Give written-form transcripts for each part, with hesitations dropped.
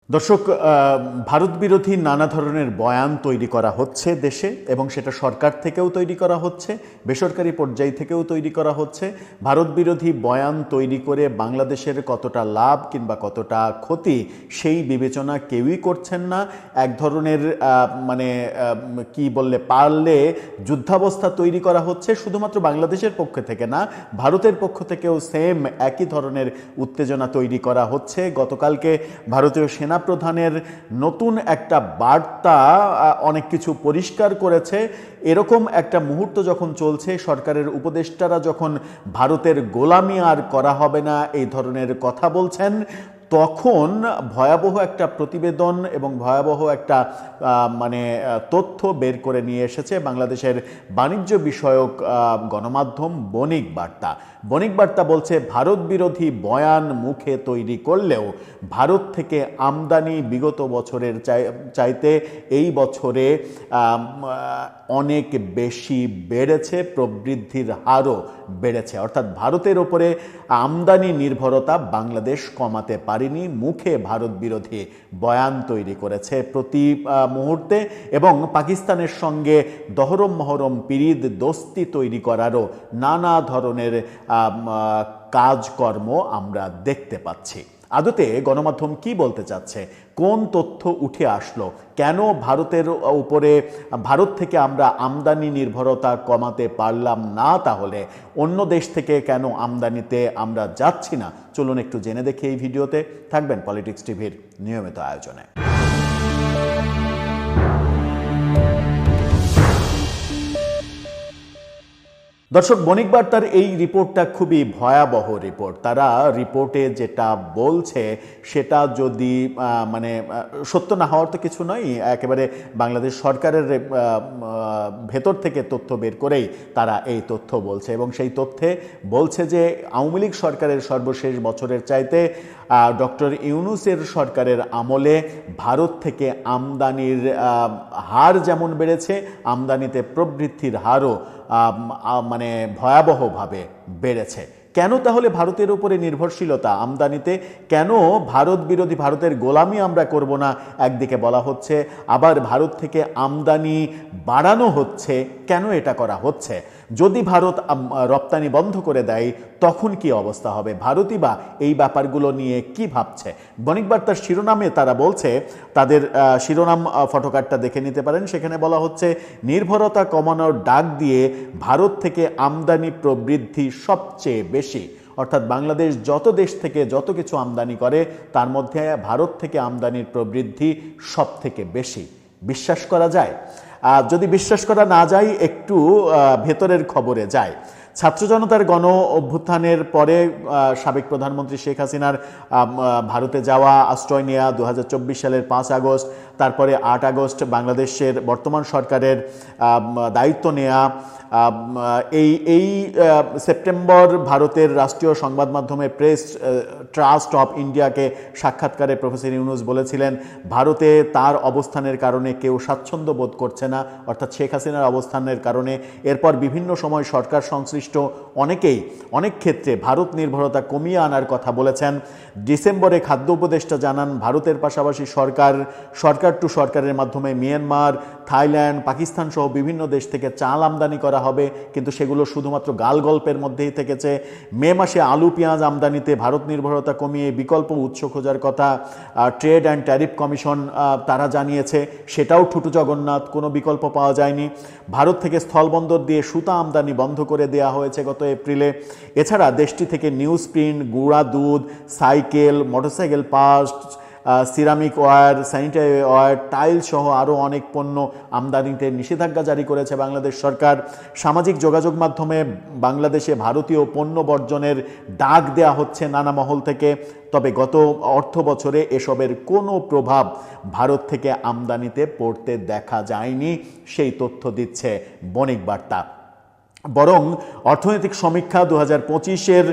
দর্শক, ভারত বিরোধী নানা ধরনের বয়ান তৈরি করা হচ্ছে দেশে, এবং সেটা সরকার থেকেও তৈরি করা হচ্ছে, বেসরকারি পর্যায় থেকেও তৈরি করা হচ্ছে। ভারত বিরোধী বয়ান তৈরি করে বাংলাদেশের কতটা লাভ কিংবা কতটা ক্ষতি সেই বিবেচনা কেউই করছেন না। এক ধরনের কি বললে পারলে যুদ্ধাবস্থা তৈরি করা হচ্ছে, শুধুমাত্র বাংলাদেশের পক্ষ থেকে না, ভারতের পক্ষ থেকেও সেম একই ধরনের উত্তেজনা তৈরি করা হচ্ছে। গতকালকে ভারতীয় সেনাপ্রধানের নতুন একটা বার্তা অনেক কিছু পরিষ্কার করেছে। এরকম একটা মুহূর্ত যখন চলছে, সরকারের উপদেষ্টারা যখন ভারতের গোলামি আর করা হবে না এই ধরনের কথা বলছেন, তখন ভয়াবহ একটা প্রতিবেদন এবং ভয়াবহ একটা তথ্য বের করে নিয়ে এসেছে বাংলাদেশের বাণিজ্য বিষয়ক গণমাধ্যম বণিক বার্তা। বণিক বার্তা বলছে, ভারত বিরোধী বয়ান মুখে তৈরি করলেও ভারত থেকে আমদানি বিগত বছরের চাইতে এই বছরে অনেক বেশি বেড়েছে, প্রবৃদ্ধির হারও বেড়েছে। অর্থাৎ ভারতের ওপরে আমদানি নির্ভরতা বাংলাদেশ কমাতে পারেনি, মুখে ভারত বিরোধী বয়ান তৈরি করেছে প্রতি মুহূর্তে, এবং পাকিস্তানের সঙ্গে দহরম মহরম পিরিদ দোস্তি তৈরি করারও নানা ধরনের কাজকর্ম আমরা দেখতে পাচ্ছি। আদতে গণমাধ্যম কি বলতে চাচ্ছে, কোন তথ্য উঠে আসলো, কেন ভারতের উপরে ভারত থেকে আমরা আমদানি নির্ভরতা কমাতে পারলাম না, তাহলে অন্য দেশ থেকে কেন আমদানিতে আমরা যাচ্ছি না, চলুন একটু জেনে দেখি এই ভিডিওতে। থাকবেন পলিটিক্স টিভির নিয়মিত আয়োজনে। দর্শক, বণিক বার্তার এই রিপোর্টটা খুবই ভয়াবহ রিপোর্ট। তারা রিপোর্টে যেটা বলছে সেটা যদি সত্য না হওয়ার তো কিছু নয়, একেবারে বাংলাদেশ সরকারের ভেতর থেকে তথ্য বের করেই তারা এই তথ্য বলছে, এবং সেই তথ্যে বলছে যে আওয়ামী লীগ সরকারের সর্বশেষ বছরের চাইতে ডক্টর ইউনূসের সরকারের আমলে ভারত থেকে আমদানির হার যেমন বেড়েছে, আমদানিতে প্রবৃদ্ধির হারও ভয়াবহভাবে বেড়েছে। কেন তাহলে ভারতের উপরে নির্ভরশীলতা আমদানিতে? কেন ভারত বিরোধী, ভারতের গোলামি আমরা করব না একদিকে বলা হচ্ছে, আবার ভারত থেকে আমদানি বাড়ানো হচ্ছে? কেন এটা করা হচ্ছে? যদি ভারত রপ্তানি বন্ধ করে দেয় তখন কি অবস্থা হবে? ভারতই বা এই ব্যাপারগুলো নিয়ে কি ভাবছে? বণিক বার্তার শিরোনামে তারা বলছে, তাদের শিরোনাম ফটোকার্ডটা দেখে নিতে পারেন, সেখানে বলা হচ্ছে, নির্ভরতা কমানোর ডাক দিয়ে ভারত থেকে আমদানি প্রবৃদ্ধি সবচেয়ে বেশি। অর্থাৎ বাংলাদেশ যত দেশ থেকে যত কিছু আমদানি করে তার মধ্যে ভারত থেকে আমদানির প্রবৃদ্ধি সব থেকে বেশি। বিশ্বাস করা যায়? যদি বিশ্বাস করা না যায়, একটু ভেতরের খবরে যায়। ছাত্র জনতার গণ অভ্যুত্থানের পরে সাবেক প্রধানমন্ত্রী শেখ হাসিনার ভারতে যাওয়া, আশ্রয় নেওয়া 2024 সালের 5 আগস্ট, তারপরে 8 আগস্ট বাংলাদেশের বর্তমান সরকারের দায়িত্ব নেওয়া, এই সেপ্টেম্বর ভারতের রাষ্ট্রীয় সংবাদ মাধ্যমে প্রেস ট্রাস্ট অফ ইন্ডিয়াকে সাক্ষাৎকারে প্রফেসর ইউনূস বলেছিলেন, ভারতে তার অবস্থানের কারণে কেউ স্বাচ্ছন্দ্য বোধ করছে না, অর্থাৎ শেখ হাসিনার অবস্থানের কারণে। এরপর বিভিন্ন সময় সরকার সংশ্লিষ্ট অনেকেই অনেক ক্ষেত্রে ভারত নির্ভরতা কমিয়ে আনার কথা বলেছেন। ডিসেম্বরে খাদ্য উপদেষ্টা জানান, ভারতের পাশাপাশি সরকার টু সরকারের মাধ্যমে মিয়ানমার, থাইল্যান্ড, পাকিস্তান সহ বিভিন্ন দেশ থেকে চাল আমদানি করা হবে, কিন্তু সেগুলো শুধুমাত্র গাল গল্পের মধ্যেই থেকেছে। মে মাসে আলু পেঁয়াজ আমদানিতে ভারত নির্ভরতা কমিয়ে বিকল্প উৎস খোঁজার কথা ট্রেড অ্যান্ড ট্যারিফ কমিশন তারা জানিয়েছে, সেটাও ঠুটু জগন্নাথ, কোনো বিকল্প পাওয়া যায়নি। ভারত থেকে স্থলবন্দর দিয়ে সুতা আমদানি বন্ধ করে দেওয়া হয়েছে গত এপ্রিলে। এছাড়া দেশটি থেকে নিউজ প্রিন্ট, গুঁড়া দুধ, cycle, motorcycle parts, ceramic ware, sanitary ware, tile সহ আরও অনেক পণ্য আমদানিতে নিষেধাজ্ঞা জারি করেছে বাংলাদেশ সরকার। সামাজিক যোগাযোগ মাধ্যমে বাংলাদেশে ভারতীয় পণ্য বর্জনের ডাক দেয়া হচ্ছে নানা মহল থেকে, তবে গত অর্থ বছরে এসবের কোনো প্রভাব ভারত থেকে আমদানিতে পড়তে দেখা যায়নি, সেই তথ্য দিচ্ছে বণিক বার্তা। বরং অর্থনৈতিক সমীক্ষা 2025-এর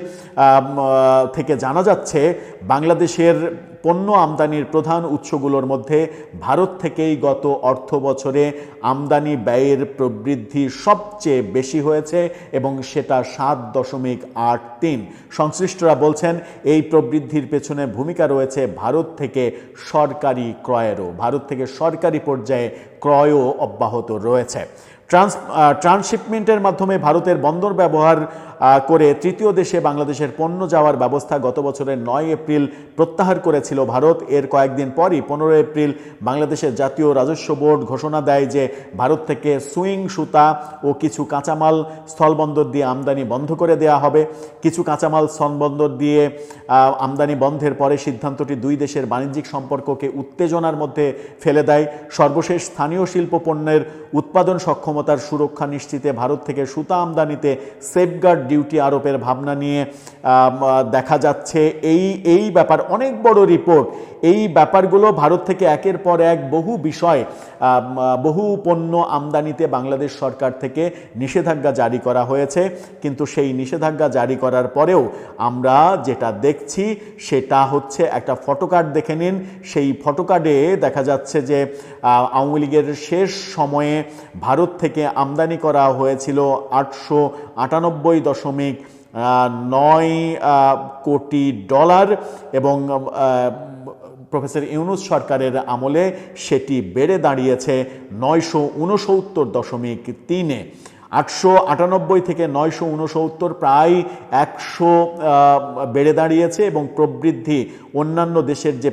থেকে জানা যাচ্ছে, বাংলাদেশের পণ্য আমদানির প্রধান উৎসগুলোর মধ্যে ভারত থেকেই গত অর্থ বছরে আমদানি ব্যয়ের প্রবৃদ্ধি সবচেয়ে বেশি হয়েছে এবং সেটা 7.83। সংশ্লিষ্টরা বলছেন এই প্রবৃদ্ধির পেছনে ভূমিকা রয়েছে ভারত থেকে সরকারি ক্রয়েরও। ভারত থেকে সরকারি পর্যায়ে ক্রয়ও অব্যাহত রয়েছে। ট্রান্সশিপমেন্টের মাধ্যমে ভারতের বন্দর ব্যবহার করে তৃতীয় দেশে বাংলাদেশের পণ্য যাওয়ার ব্যবস্থা গত বছরের 9 এপ্রিল প্রত্যাহার করেছিল ভারত। এর কয়েকদিন পরই 15 এপ্রিল বাংলাদেশের জাতীয় রাজস্ব বোর্ড ঘোষণা দেয় যে ভারত থেকে সুইং সুতা ও কিছু কাঁচামাল স্থলবন্দর দিয়ে আমদানি বন্ধ করে দেওয়া হবে। কিছু কাঁচামাল স্থলবন্দর দিয়ে আমদানি বন্ধের পরে সিদ্ধান্তটি দুই দেশের বাণিজ্যিক সম্পর্ককে উত্তেজনার মধ্যে ফেলে দেয়। সর্বশেষ স্থানীয় শিল্প পণ্যের উৎপাদন সক্ষমতার সুরক্ষা নিশ্চিতে ভারত থেকে সুতা আমদানিতে সেফগার্ড ডিউটি আরোপের ভাবনা নিয়ে দেখা যাচ্ছে। এই ব্যাপার অনেক বড় রিপোর্ট। এই ব্যাপারগুলো ভারত থেকে একের পর এক বহু বিষয়, বহু পণ্য আমদানিতে বাংলাদেশ সরকার থেকে নিষেধাজ্ঞা জারি করা হয়েছে, কিন্তু সেই নিষেধাজ্ঞা জারি করার পরেও আমরা যেটা দেখছি সেটা হচ্ছে একটা ফটোকার্ড দেখে নিন। সেই ফটোকার্ডে দেখা যাচ্ছে যে আওয়ামী লীগের শেষ সময়ে ভারত থেকে আমদানি করা হয়েছিল 898.9 কোটি ডলার এবং প্রফেসর ইউনূস সরকারের আমলে সেটি বেড়ে দাঁড়িয়েছে 969.3-এ। 898 থেকে 969, প্রায় 100 বেড়ে দাঁড়িয়েছে এবং প্রবৃদ্ধি, অন্যান্য দেশের যে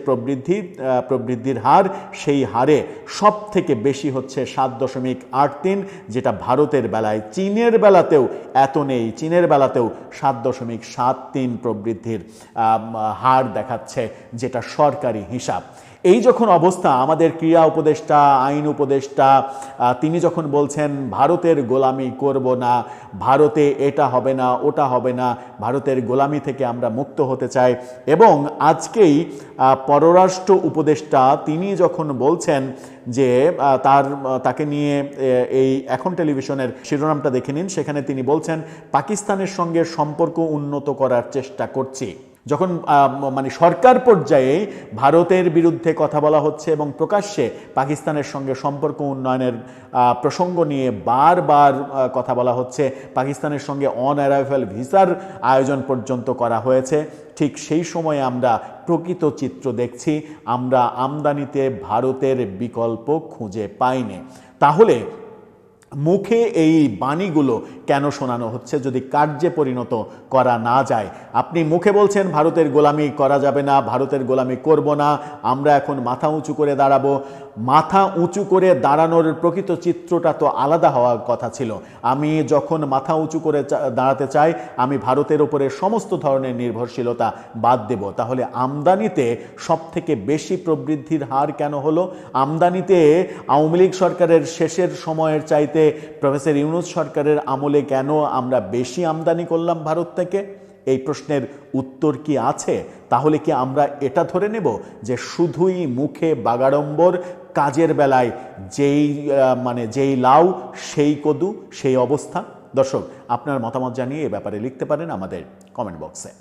প্রবৃদ্ধির হার, সেই হারে সব থেকে বেশি হচ্ছে 7.83, যেটা ভারতের বেলায়। চীনের বেলাতেও এত নেই, চীনের বেলাতেও 7.73 প্রবৃদ্ধির হার দেখাচ্ছে, যেটা সরকারি হিসাব। এই যখন অবস্থা, আমাদের ক্রীড়া উপদেষ্টা, আইন উপদেষ্টা তিনি যখন বলছেন ভারতের গোলামি করব না, ভারতে এটা হবে না, ওটা হবে না, ভারতের গোলামি থেকে আমরা মুক্ত হতে চাই, এবং আজকেই পররাষ্ট্র উপদেষ্টা তিনি যখন বলছেন যে তাকে নিয়ে এই এখন টেলিভিশনের শিরোনামটা দেখে নিন, সেখানে তিনি বলছেন পাকিস্তানের সঙ্গে সম্পর্ক উন্নত করার চেষ্টা করছি। যখন মানে সরকার পর্যায়ে ভারতের বিরুদ্ধে কথা বলা হচ্ছে এবং প্রকাশ্যে পাকিস্তানের সঙ্গে সম্পর্ক উন্নয়নের প্রসঙ্গ নিয়ে বারবার কথা বলা হচ্ছে, পাকিস্তানের সঙ্গে অন অ্যারাইভাল ভিসার আয়োজন পর্যন্ত করা হয়েছে, ঠিক সেই সময়ে আমরা প্রকৃত চিত্র দেখছি। আমরা আমদানিতে ভারতের বিকল্প খুঁজে পাইনি। তাহলে মুখে এই বাণীগুলো কেন শোনানো হচ্ছে যদি কার্যে পরিণত করা না যায়? আপনি মুখে বলছেন ভারতের গোলামি করা যাবে না, ভারতের গোলামি করব না, আমরা এখন মাথা উঁচু করে দাঁড়াবো। মাথা উঁচু করে দাঁড়ানোর প্রকৃত চিত্রটা তো আলাদা হওয়ার কথা ছিল। আমি যখন মাথা উঁচু করে দাঁড়াতে চাই, আমি ভারতের ওপরে সমস্ত ধরনের নির্ভরশীলতা বাদ দেব। তাহলে আমদানিতে সব থেকে বেশি প্রবৃদ্ধির হার কেন হলো? আমদানিতে আওয়ামী লীগ সরকারের শেষের সময়ের চাইতে প্রফেসর ইউনূস সরকারের আমলে কেন আমরা বেশি আমদানি করলাম ভারত থেকে? এই প্রশ্নের উত্তর কি আছে? তাহলে কি আমরা এটা ধরে নেব যে শুধুই মুখে বাগাড়ম্বর, কাজের বেলায় যেই লাউ সেই কদু, সেই অবস্থা? দর্শক, আপনার মতামত জানিয়ে এ ব্যাপারে লিখতে পারেন আমাদের কমেন্ট বক্সে।